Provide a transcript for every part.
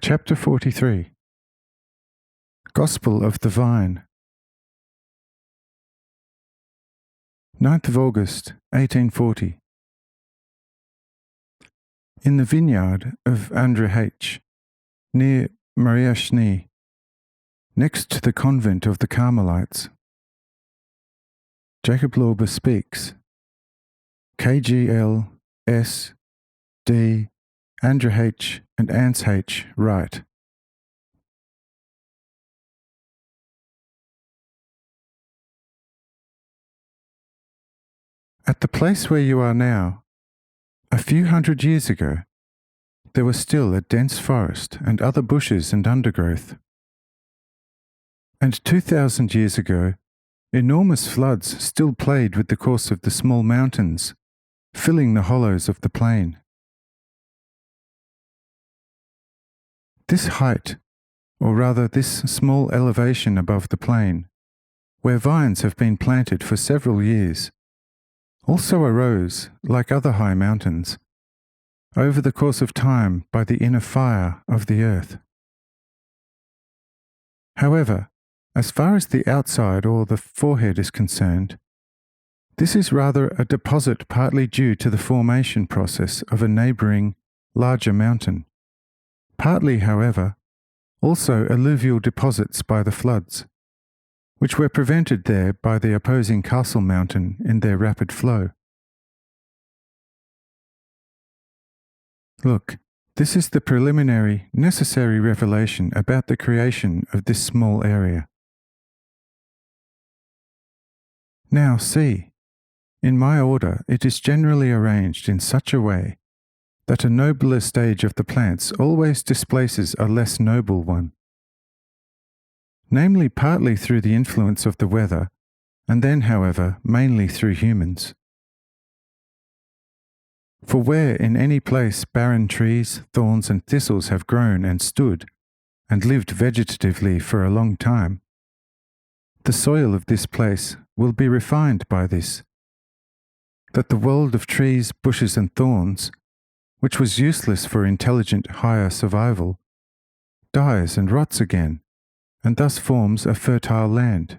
Chapter 43 Gospel of the Vine 9th of August, 1840 In the vineyard of Andre H., near Mariachny, next to the convent of the Carmelites, Jakob Lorber speaks. KGL, S, D, Andre H. and Ants H. write. At the place where you are now, a few hundred years ago, there was still a dense forest and other bushes and undergrowth. And 2,000 years ago, enormous floods still played with the course of the small mountains, filling the hollows of the plain. This height, or rather this small elevation above the plain, where vines have been planted for several years, also arose, like other high mountains, over the course of time by the inner fire of the earth. However, as far as the outside or the forehead is concerned, this is rather a deposit partly due to the formation process of a neighbouring, larger mountain. Partly, however, also alluvial deposits by the floods, which were prevented there by the opposing castle mountain in their rapid flow. Look, this is the preliminary, necessary revelation about the creation of this small area. Now see, in my order it is generally arranged in such a way that a nobler stage of the plants always displaces a less noble one, namely partly through the influence of the weather, and then, however, mainly through humans. For where in any place barren trees, thorns and thistles have grown and stood, and lived vegetatively for a long time, the soil of this place will be refined by this, that the world of trees, bushes and thorns, which was useless for intelligent higher survival, dies and rots again, and thus forms a fertile land.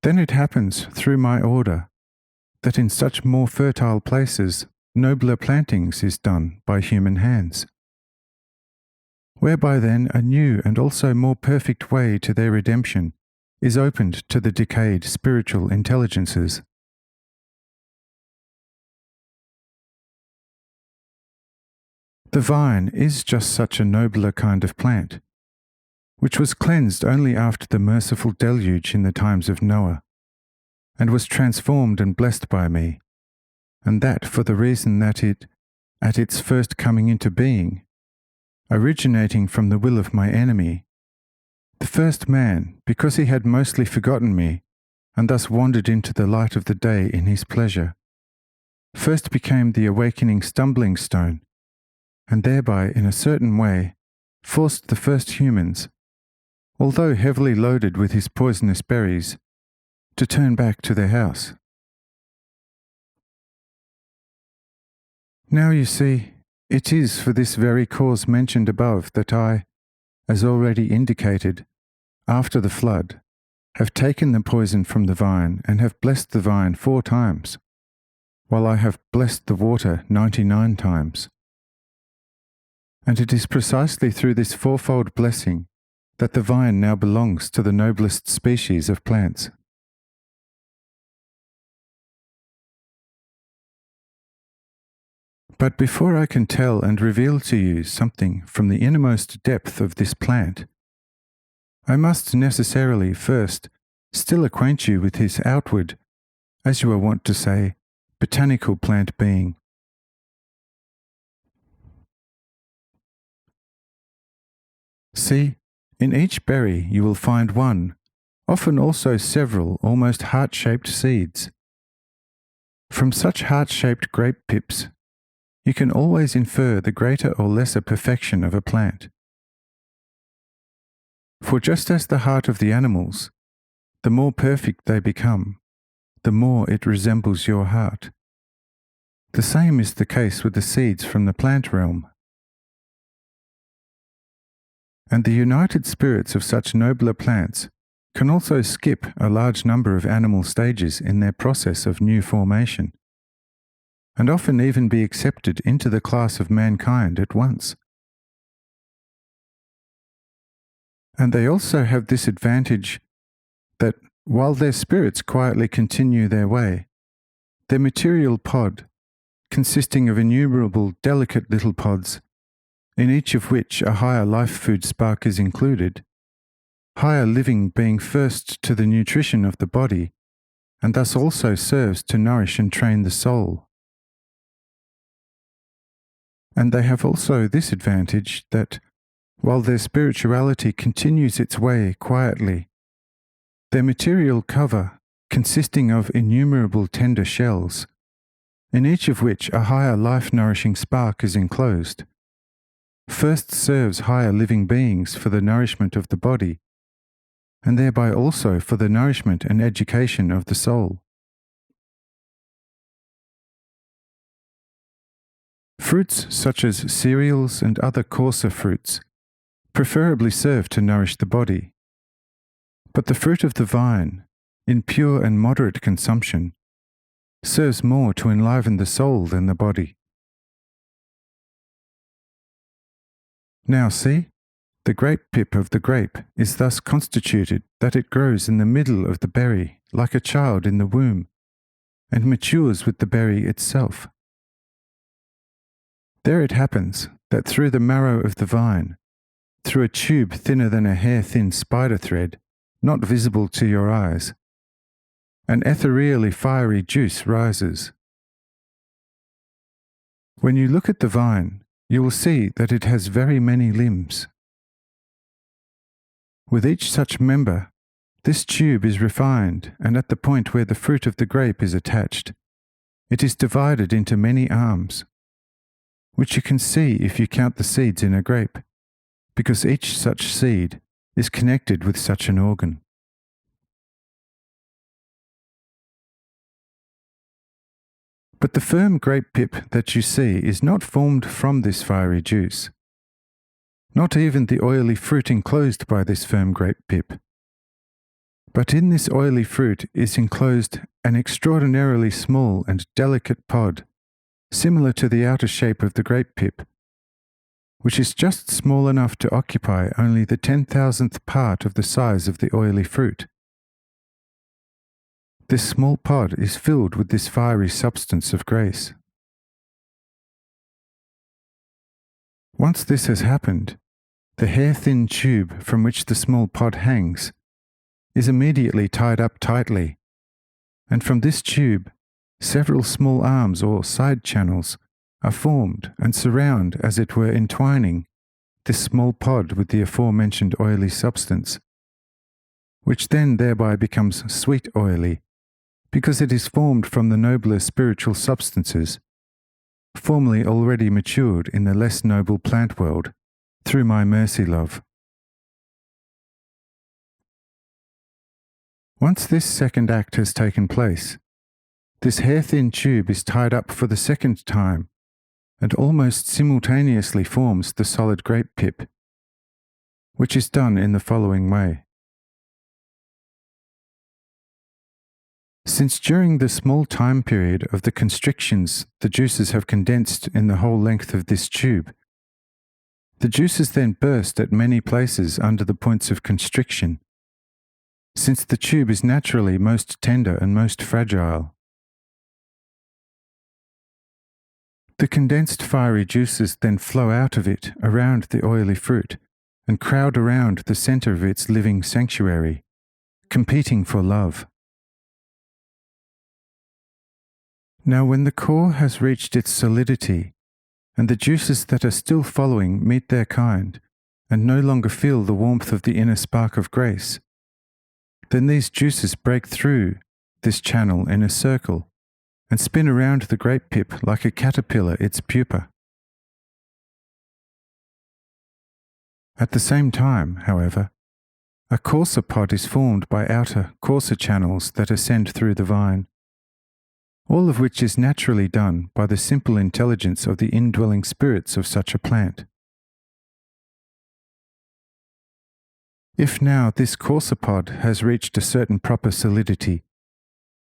Then it happens, through my order, that in such more fertile places nobler plantings is done by human hands, whereby then a new and also more perfect way to their redemption is opened to the decayed spiritual intelligences. The vine is just such a nobler kind of plant, which was cleansed only after the merciful deluge in the times of Noah, and was transformed and blessed by me, and that for the reason that it, at its first coming into being, originating from the will of my enemy, the first man, because he had mostly forgotten me, and thus wandered into the light of the day in his pleasure, first became the awakening stumbling stone, and thereby, in a certain way, forced the first humans, although heavily loaded with his poisonous berries, to turn back to their house. Now you see, it is for this very cause mentioned above that I, as already indicated, after the flood, have taken the poison from the vine and have blessed the vine 4 times, while I have blessed the water 99 times. And it is precisely through this fourfold blessing that the vine now belongs to the noblest species of plants. But before I can tell and reveal to you something from the innermost depth of this plant, I must necessarily first still acquaint you with his outward, as you are wont to say, botanical plant being. See, in each berry you will find one, often also several almost heart-shaped seeds. From such heart-shaped grape pips, you can always infer the greater or lesser perfection of a plant. For just as the heart of the animals, the more perfect they become, the more it resembles your heart. The same is the case with the seeds from the plant realm. And the united spirits of such nobler plants can also skip a large number of animal stages in their process of new formation, and often even be accepted into the class of mankind at once. And they also have this advantage that while their spirits quietly continue their way, their material pod, consisting of innumerable delicate little pods, in each of which a higher life food spark is included, higher living being first to the nutrition of the body, and thus also serves to nourish and train the soul. And they have also this advantage that, while their spirituality continues its way quietly, their material cover, consisting of innumerable tender shells, in each of which a higher life-nourishing spark is enclosed, first serves higher living beings for the nourishment of the body, and thereby also for the nourishment and education of the soul. Fruits such as cereals and other coarser fruits preferably serve to nourish the body, but the fruit of the vine, in pure and moderate consumption, serves more to enliven the soul than the body. Now see, the grape pip of the grape is thus constituted that it grows in the middle of the berry like a child in the womb, and matures with the berry itself. There it happens that through the marrow of the vine, through a tube thinner than a hair-thin spider thread, not visible to your eyes, an ethereally fiery juice rises. When you look at the vine, you will see that it has very many limbs. With each such member, this tube is refined, and at the point where the fruit of the grape is attached, it is divided into many arms, which you can see if you count the seeds in a grape, because each such seed is connected with such an organ. But the firm grape pip that you see is not formed from this fiery juice, not even the oily fruit enclosed by this firm grape pip. But in this oily fruit is enclosed an extraordinarily small and delicate pod, similar to the outer shape of the grape pip, which is just small enough to occupy only the 10,000th part of the size of the oily fruit. This small pod is filled with this fiery substance of grace. Once this has happened, the hair-thin tube from which the small pod hangs is immediately tied up tightly, and from this tube several small arms or side channels are formed and surround, as it were entwining, this small pod with the aforementioned oily substance, which then thereby becomes sweet oily, because it is formed from the nobler spiritual substances, formerly already matured in the less noble plant world, through my mercy love. Once this second act has taken place, this hair-thin tube is tied up for the second time, and almost simultaneously forms the solid grape pip, which is done in the following way. Since during the small time period of the constrictions the juices have condensed in the whole length of this tube, the juices then burst at many places under the points of constriction, since the tube is naturally most tender and most fragile. The condensed fiery juices then flow out of it around the oily fruit and crowd around the center of its living sanctuary, competing for love. Now when the core has reached its solidity, and the juices that are still following meet their kind, and no longer feel the warmth of the inner spark of grace, then these juices break through this channel in a circle, and spin around the grape pip like a caterpillar its pupa. At the same time, however, a coarser pod is formed by outer, coarser channels that ascend through the vine, all of which is naturally done by the simple intelligence of the indwelling spirits of such a plant. If now this coarser pod has reached a certain proper solidity,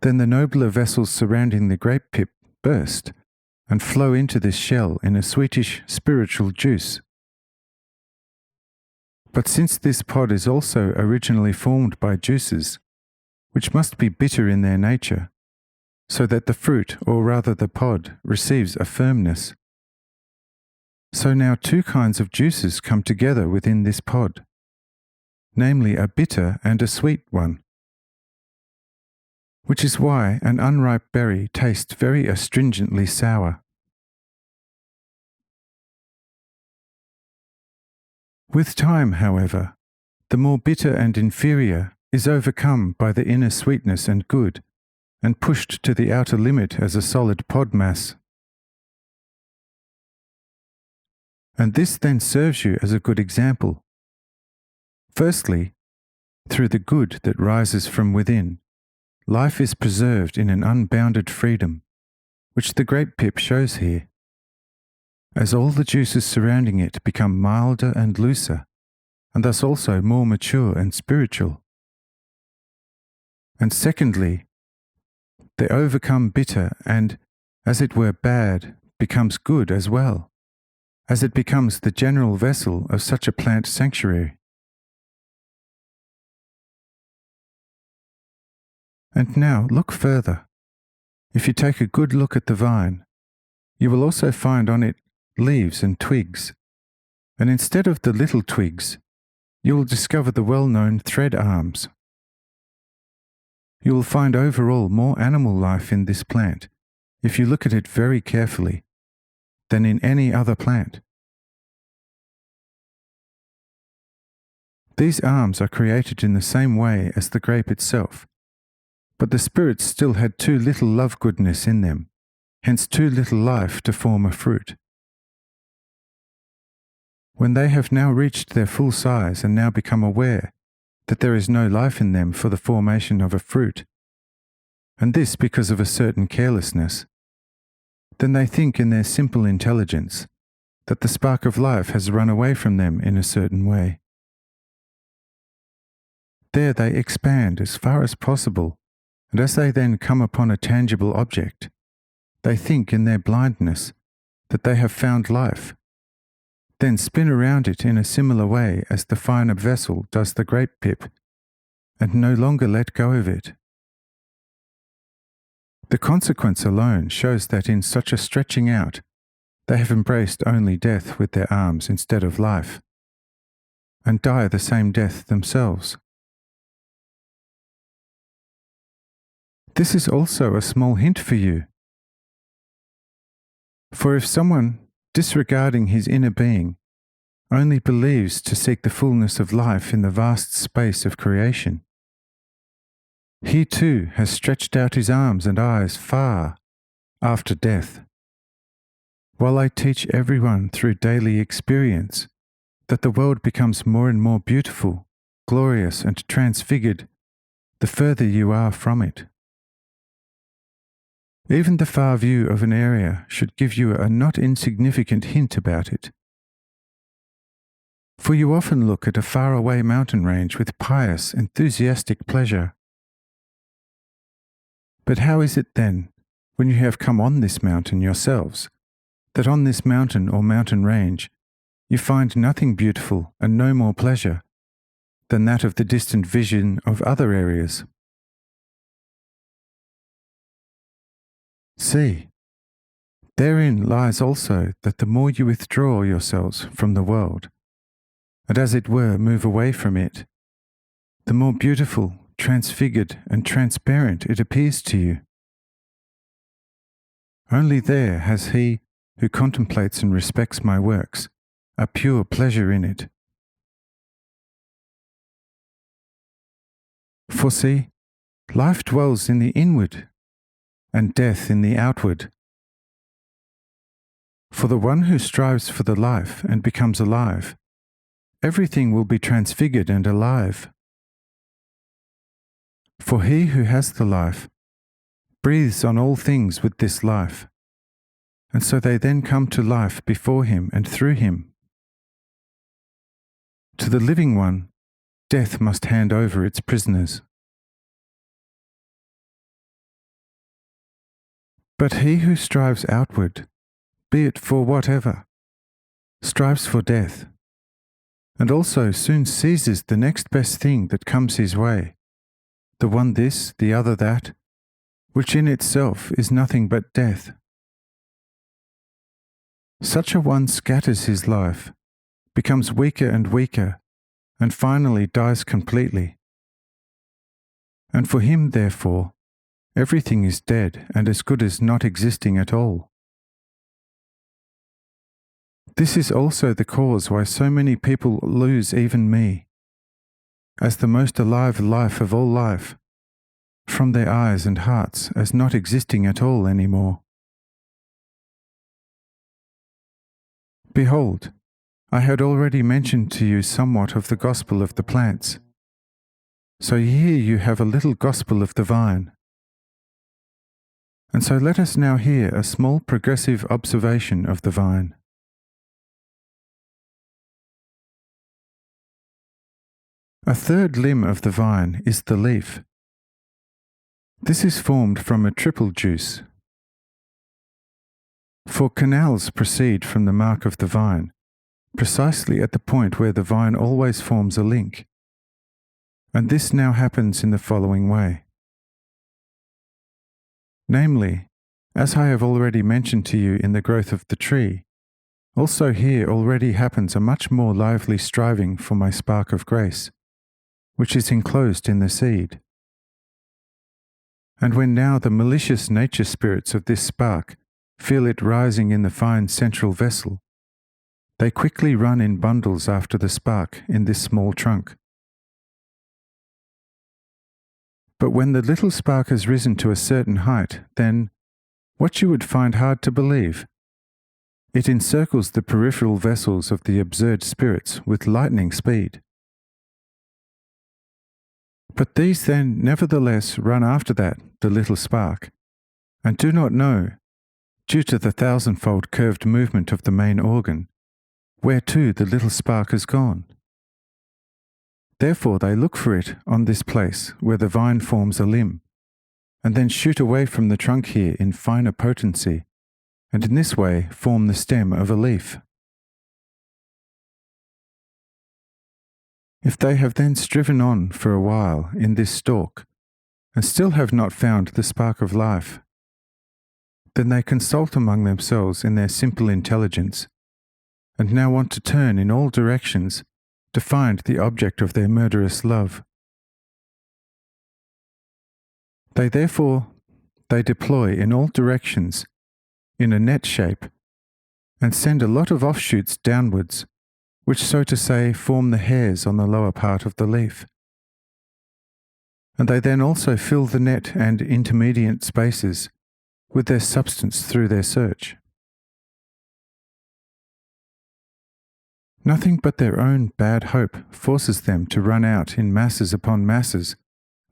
then the nobler vessels surrounding the grape pip burst and flow into this shell in a sweetish spiritual juice. But since this pod is also originally formed by juices, which must be bitter in their nature, so that the fruit, or rather the pod, receives a firmness, so now two kinds of juices come together within this pod, namely a bitter and a sweet one, which is why an unripe berry tastes very astringently sour. With time, however, the more bitter and inferior is overcome by the inner sweetness and good, and pushed to the outer limit as a solid pod mass. And this then serves you as a good example. Firstly, through the good that rises from within, life is preserved in an unbounded freedom, which the grape pip shows here, as all the juices surrounding it become milder and looser, and thus also more mature and spiritual. And secondly, the overcome bitter and, as it were, bad becomes good as well, as it becomes the general vessel of such a plant sanctuary. And now look further. If you take a good look at the vine, you will also find on it leaves and twigs, and instead of the little twigs, you will discover the well-known thread arms. You will find overall more animal life in this plant, if you look at it very carefully, than in any other plant. These arms are created in the same way as the grape itself, but the spirits still had too little love-goodness in them, hence too little life to form a fruit. When they have now reached their full size and now become aware that there is no life in them for the formation of a fruit, and this because of a certain carelessness, then they think in their simple intelligence that the spark of life has run away from them in a certain way. There they expand as far as possible, and as they then come upon a tangible object, they think in their blindness that they have found life, then spin around it in a similar way as the finer vessel does the grape pip, and no longer let go of it. The consequence alone shows that in such a stretching out, they have embraced only death with their arms instead of life, and die the same death themselves. This is also a small hint for you. For if someone, disregarding his inner being, only believes to seek the fullness of life in the vast space of creation, he too has stretched out his arms and eyes far after death. While I teach everyone through daily experience that the world becomes more and more beautiful, glorious, and transfigured the further you are from it. Even the far view of an area should give you a not insignificant hint about it. For you often look at a faraway mountain range with pious, enthusiastic pleasure. But how is it then, when you have come on this mountain yourselves, that on this mountain or mountain range you find nothing beautiful and no more pleasure than that of the distant vision of other areas? See, therein lies also that the more you withdraw yourselves from the world, and as it were move away from it, the more beautiful, transfigured, and transparent it appears to you. Only there has he who contemplates and respects my works a pure pleasure in it. For see, life dwells in the inward, and death in the outward. For the one who strives for the life and becomes alive, everything will be transfigured and alive. For he who has the life breathes on all things with this life, and so they then come to life before him and through him. To the living one, death must hand over its prisoners. But he who strives outward, be it for whatever, strives for death, and also soon seizes the next best thing that comes his way, the one this, the other that, which in itself is nothing but death. Such a one scatters his life, becomes weaker and weaker, and finally dies completely. And for him, therefore, everything is dead and as good as not existing at all. This is also the cause why so many people lose even me, as the most alive life of all life, from their eyes and hearts as not existing at all any more. Behold, I had already mentioned to you somewhat of the gospel of the plants. So here you have a little gospel of the vine. And so let us now hear a small progressive observation of the vine. A third limb of the vine is the leaf. This is formed from a triple juice. For canals proceed from the mark of the vine, precisely at the point where the vine always forms a link. And this now happens in the following way. Namely, as I have already mentioned to you in the growth of the tree, also here already happens a much more lively striving for my spark of grace, which is enclosed in the seed. And when now the malicious nature spirits of this spark feel it rising in the fine central vessel, they quickly run in bundles after the spark in this small trunk. But when the little spark has risen to a certain height, then, what you would find hard to believe, it encircles the peripheral vessels of the absurd spirits with lightning speed. But these then nevertheless run after that, the little spark, and do not know, due to the thousandfold curved movement of the main organ, whereto the little spark has gone. Therefore they look for it on this place where the vine forms a limb, and then shoot away from the trunk here in finer potency, and in this way form the stem of a leaf. If they have then striven on for a while in this stalk, and still have not found the spark of life, then they consult among themselves in their simple intelligence, and now want to turn in all directions to find the object of their murderous love. They deploy in all directions in a net shape, and send a lot of offshoots downwards, which, so to say, form the hairs on the lower part of the leaf. And they then also fill the net and intermediate spaces with their substance through their search. Nothing but their own bad hope forces them to run out in masses upon masses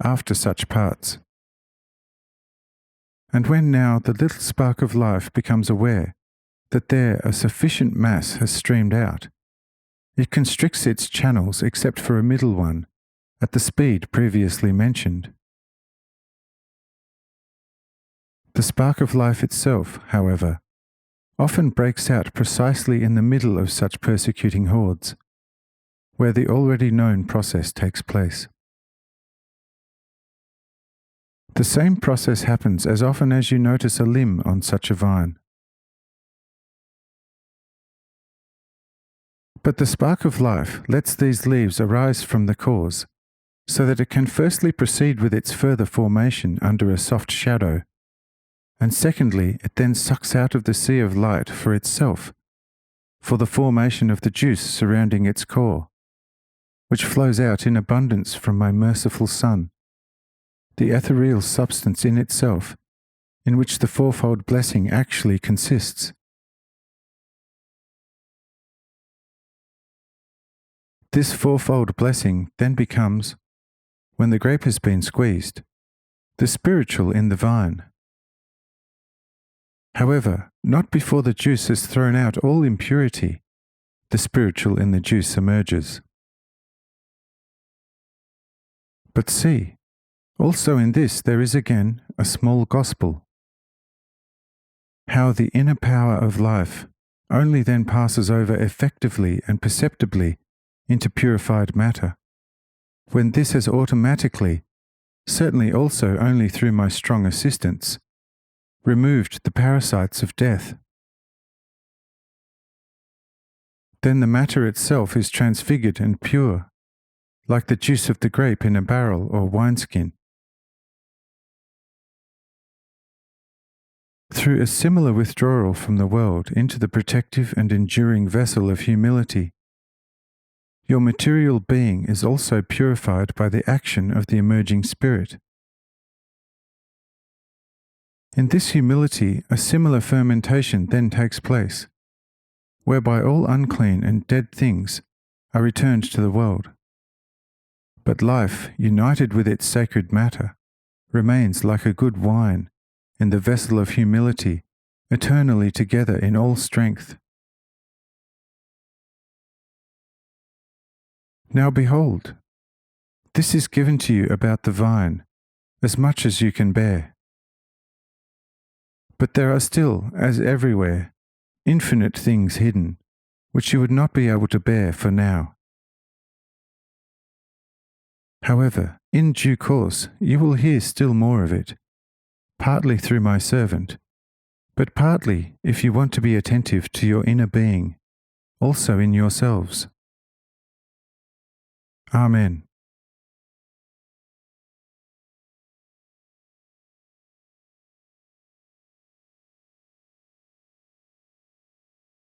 after such parts. And when now the little spark of life becomes aware that there a sufficient mass has streamed out, it constricts its channels except for a middle one, at the speed previously mentioned. The spark of life itself, however, often breaks out precisely in the middle of such persecuting hordes, where the already known process takes place. The same process happens as often as you notice a limb on such a vine. But the spark of life lets these leaves arise from the cause, so that it can firstly proceed with its further formation under a soft shadow, and secondly, it then sucks out of the sea of light for itself, for the formation of the juice surrounding its core, which flows out in abundance from my merciful Son, the ethereal substance in itself, in which the fourfold blessing actually consists. This fourfold blessing then becomes, when the grape has been squeezed, the spiritual in the vine. However, not before the juice has thrown out all impurity, the spiritual in the juice emerges. But see, also in this there is again a small gospel. How the inner power of life only then passes over effectively and perceptibly into purified matter, when this has automatically, certainly also only through my strong assistance, removed the parasites of death. Then the matter itself is transfigured and pure, like the juice of the grape in a barrel or wineskin. Through a similar withdrawal from the world into the protective and enduring vessel of humility, your material being is also purified by the action of the emerging spirit. In this humility, a similar fermentation then takes place, whereby all unclean and dead things are returned to the world. But life, united with its sacred matter, remains like a good wine in the vessel of humility, eternally together in all strength. Now behold, this is given to you about the vine, as much as you can bear. But there are still, as everywhere, infinite things hidden, which you would not be able to bear for now. However, in due course you will hear still more of it, partly through my servant, but partly, if you want to be attentive to your inner being, also in yourselves. Amen.